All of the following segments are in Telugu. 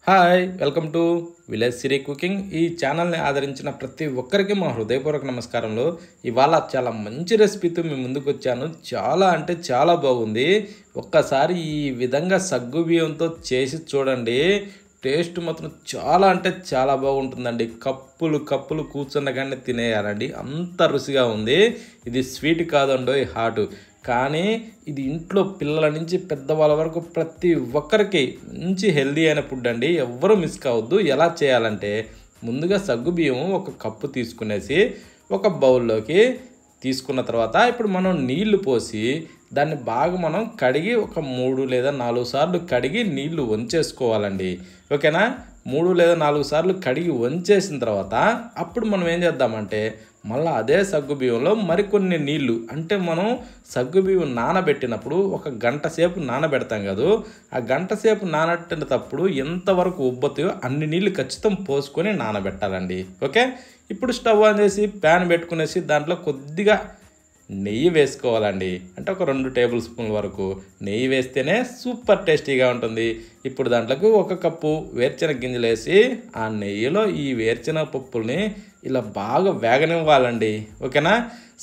Hi welcome to village Siri cooking. ఈ ఛానల్ని ఆదరించిన ప్రతి ఒక్కరికి మా హృదయపూర్వక నమస్కారంలో. ఇవాళ చాలా మంచి రెసిపీతో మీ ముందుకు వచ్చాను. చాలా అంటే చాలా బాగుంది. ఒక్కసారి ఈ విధంగా సగ్గు బియ్యంతో చేసి చూడండి. టేస్ట్ మాత్రం చాలా అంటే చాలా బాగుంటుందండి. కప్పులు కప్పులు కూర్చున్నగానే తినేయాలండి, అంత రుచిగా ఉంది. ఇది స్వీట్ కాదండి, హాటు. కానీ ఇది ఇంట్లో పిల్లల నుంచి పెద్దవాళ్ళ వరకు ప్రతి ఒక్కరికి మంచి హెల్దీ అయిన ఫుడ్ అండి. ఎవ్వరూ మిస్ కావద్దు. ఎలా చేయాలంటే, ముందుగా సగ్గుబియ్యం ఒక కప్పు తీసుకునేసి ఒక బౌల్లోకి తీసుకున్న తర్వాత ఇప్పుడు మనం నీళ్లు పోసి దాన్ని బాగా మనం కడిగి ఒక 3 లేదా 4 సార్లు కడిగి నీళ్లు వంచేసుకోవాలండి. ఓకేనా? 3 లేదా 4 సార్లు కడిగి వంచేసిన తర్వాత అప్పుడు మనం ఏం చేద్దామంటే, మళ్ళీ అదే సగ్గుబియ్యంలో మరికొన్ని నీళ్లు, అంటే మనం సగ్గుబియ్యం నానబెట్టినప్పుడు ఒక గంట సేపు నానబెడతాం కదా, ఆ గంట సేపు నానబెట్టినప్పుడు ఎంతవరకు ఉబ్బతాయో అన్ని నీళ్లు ఖచ్చితం పోసుకొని నానబెట్టాలండి. ఓకే? ఇప్పుడు స్టవ్ ఆన్ చేసి ప్యాన్ పెట్టుకునేసి దాంట్లో కొద్దిగా నెయ్యి వేసుకోవాలండి. అంటే ఒక 2 టేబుల్ స్పూన్ల వరకు నెయ్యి వేస్తేనే సూపర్ టేస్టీగా ఉంటుంది. ఇప్పుడు దాంట్లోకి 1 కప్పు వేరుశెనగ గింజలు వేసి ఆ నెయ్యిలో ఈ వేరుశెనగ పప్పుల్ని ఇలా బాగా వేగనివ్వాలండి. ఓకేనా?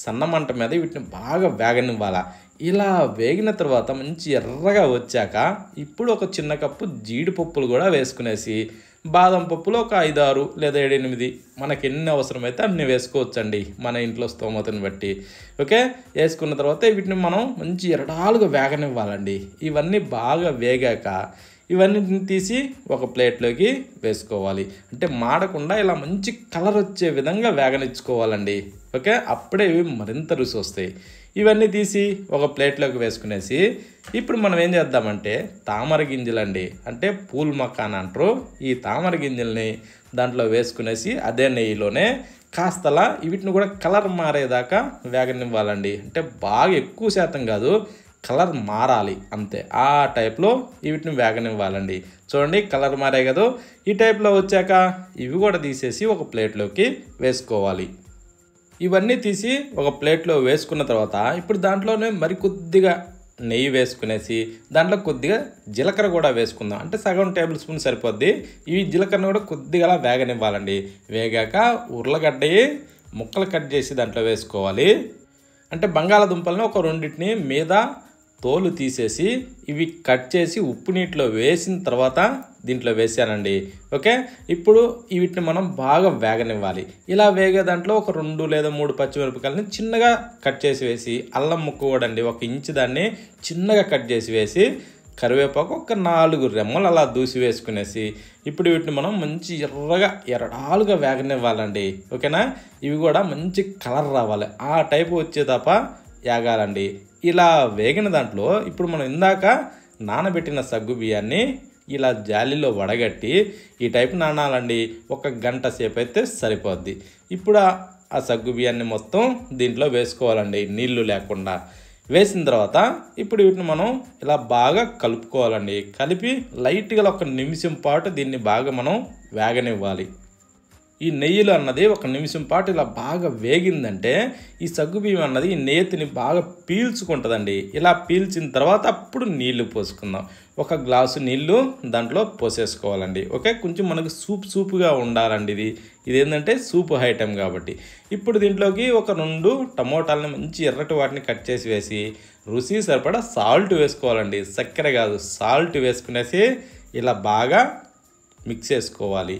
సన్న మంట మీద వీటిని బాగా వేగనివ్వాలా. ఇలా వేగిన తర్వాత మంచి ఎర్రగా వచ్చాక ఇప్పుడు ఒక చిన్న కప్పు జీడిపప్పులు కూడా వేసుకునేసి, బాదం పప్పులు ఒక 5, 6 లేదా 7, 8 మనకి ఎన్ని అవసరమైతే అన్ని వేసుకోవచ్చండి, మన ఇంట్లో స్తోమతను బట్టి. ఓకే? వేసుకున్న తర్వాత వీటిని మనం మంచి ఎరడాలుగా వేగనివ్వాలండి. ఇవన్నీ బాగా వేగాక ఇవన్నీ తీసి ఒక ప్లేట్లోకి వేసుకోవాలి. అంటే మాడకుండా ఇలా మంచి కలర్ వచ్చే విధంగా వేగనిచ్చుకోవాలండి. ఓకే? అప్పుడే ఇవి మరింత రుచి వస్తాయి. ఇవన్నీ తీసి ఒక ప్లేట్లోకి వేసుకునేసి ఇప్పుడు మనం ఏం చేద్దామంటే, తామర గింజలండి, అంటే పూల్ మకాన్ అంటారు, ఈ తామర గింజల్ని దాంట్లో వేసుకునేసి అదే నెయ్యిలోనే కాస్తలా వీటిని కూడా కలర్ మారేదాకా వేగనివ్వాలండి. అంటే బాగా ఎక్కువ శాతం కాదు, కలర్ మారాలి అంతే. ఆ టైప్లో వీటిని వేగనివ్వాలండి. చూడండి, కలర్ మారే కదా, ఈ టైప్లో వచ్చాక ఇవి కూడా తీసేసి ఒక ప్లేట్లోకి వేసుకోవాలి. ఇవన్నీ తీసి ఒక ప్లేట్లో వేసుకున్న తర్వాత ఇప్పుడు దాంట్లోనే మరి కొద్దిగా నెయ్యి వేసుకునేసి దాంట్లో కొద్దిగా జీలకర్ర కూడా వేసుకుందాం. అంటే సగం టేబుల్ స్పూన్ సరిపోద్ది. ఈ జీలకర్రను కూడా కొద్దిగా అలా వేగనివ్వాలండి. వేగాక ఉర్లగడ్డ ముక్కలు కట్ చేసి దాంట్లో వేసుకోవాలి. అంటే బంగాళాదుంపలను ఒక 2 మీద తోలు తీసేసి ఇవి కట్ చేసి ఉప్పు నీటిలో వేసిన తర్వాత దీంట్లో వేసానండి. ఓకే? ఇప్పుడు వీటిని మనం బాగా వేగనివ్వాలి. ఇలా వేగే దాంట్లో ఒక 2 లేదా 3 పచ్చిమిరపకాయలని చిన్నగా కట్ చేసి వేసి, అల్లం ముక్క కూడా అండి 1 ఇంచు దాన్ని చిన్నగా కట్ చేసి వేసి, కరివేపాకు ఒక 4 రెమ్మలు అలా దూసి వేసుకునేసి ఇప్పుడు వీటిని మనం మంచి ఎర్రగా ఎరడాలుగా వేగనివ్వాలండి. ఓకేనా? ఇవి కూడా మంచి కలర్ రావాలి, ఆ టైపు వచ్చే తప్ప వేగాలండి. ఇలా వేగిన దాంట్లో ఇప్పుడు మనం ఇందాక నానబెట్టిన సగ్గు బియ్యాన్ని ఇలా జాలీలో వడగట్టి ఈ టైపు నానాలండి. 1 గంట సేపు అయితే సరిపోద్ది. ఇప్పుడు ఆ సగ్గు బియ్యాన్ని మొత్తం దీంట్లో వేసుకోవాలండి, నీళ్లు లేకుండా. వేసిన తర్వాత ఇప్పుడు వీటిని మనం ఇలా బాగా కలుపుకోవాలండి. కలిపి లైట్గా 1 నిమిషం పాటు దీన్ని బాగా మనం వేగనివ్వాలి. ఈ నెయ్యిలో అన్నది 1 నిమిషం పాటు ఇలా బాగా వేగిందంటే ఈ సగ్గుబియ్యం అన్నది ఈ నేతిని బాగా పీల్చుకుంటుందండి. ఇలా పీల్చిన తర్వాత అప్పుడు నీళ్లు పోసుకుందాం. 1 గ్లాసు నీళ్లు దాంట్లో పోసేసుకోవాలండి. ఓకే? కొంచెం మనకు సూపుగా ఉండాలండి. ఇది ఏంటంటే సూప్ ఐటెం కాబట్టి. ఇప్పుడు దీంట్లోకి ఒక 2 టమోటాలని మంచి ఎర్రటి వాటిని కట్ చేసి వేసి రుచి సరిపడా సాల్ట్ వేసుకోవాలండి. చక్కెర కాదు, సాల్ట్ వేసుకునేసి ఇలా బాగా మిక్స్ చేసుకోవాలి.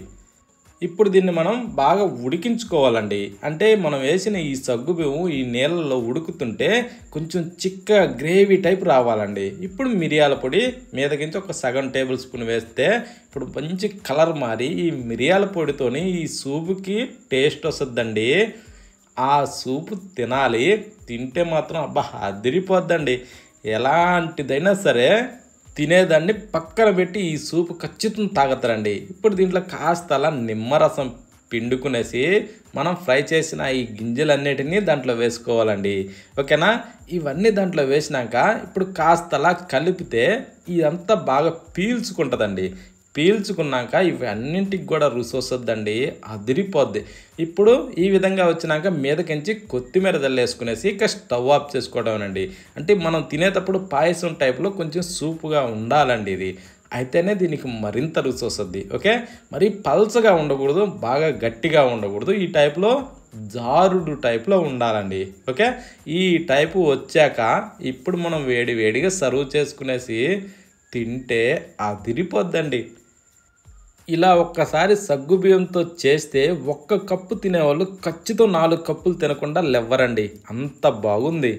ఇప్పుడు దీన్ని మనం బాగా ఉడికించుకోవాలండి. అంటే మనం వేసిన ఈ సగ్గుబియ్యం ఈ నీళ్ళలో ఉడుకుతుంటే కొంచెం చిక్క గ్రేవీ టైప్ రావాలండి. ఇప్పుడు మిరియాల పొడి మీదకించి ఒక సగం టేబుల్ స్పూన్ వేస్తే ఇప్పుడు మంచి కలర్ మారి ఈ మిరియాల పొడితోని ఈ సూపుకి టేస్ట్ వస్తుందండి. ఆ సూపు తినాలి. తింటే మాత్రం అబ్బా అదిరిపోద్దండి. ఎలాంటిదైనా సరే తినేదాన్ని పక్కన పెట్టి ఈ సూపు ఖచ్చితంగా తాగుతారండి. ఇప్పుడు దీంట్లో కాస్త అలా నిమ్మరసం పిండుకునేసి మనం ఫ్రై చేసిన ఈ గింజలన్నిటినీ దాంట్లో వేసుకోవాలండి. ఓకేనా? ఇవన్నీ దాంట్లో వేసినాక ఇప్పుడు కాస్త అలా కలిపితే ఇదంతా బాగా పీల్చుకుంటుందండి. పీల్చుకున్నాక ఇవి అన్నింటికి కూడా రుచి వస్తుందండి, అదిరిపోద్ది. ఇప్పుడు ఈ విధంగా వచ్చినాక మీదకించి కొత్తిమీర జల్లేసుకునేసి ఇక స్టవ్ ఆఫ్ చేసుకోవడం అండి. అంటే మనం తినేటప్పుడు పాయసం టైప్లో కొంచెం సూపుగా ఉండాలండి ఇది. అయితేనే దీనికి మరింత రుచి వస్తుంది. ఓకే, మరి పల్చగా ఉండకూడదు, బాగా గట్టిగా ఉండకూడదు. ఈ టైప్లో జారుడు టైప్లో ఉండాలండి. ఓకే, ఈ టైపు వచ్చాక ఇప్పుడు మనం వేడి వేడిగా సర్వ్ చేసుకునేసి తింటే అదిరిపోద్దండి. ఇలా ఒక్కసారి సగ్గుబియ్యంతో చేస్తే ఒక్క కప్పు తినేవాళ్ళు ఖచ్చితం 4 కప్పులు తినకుండా లెవ్వరండి. అంత బాగుంది.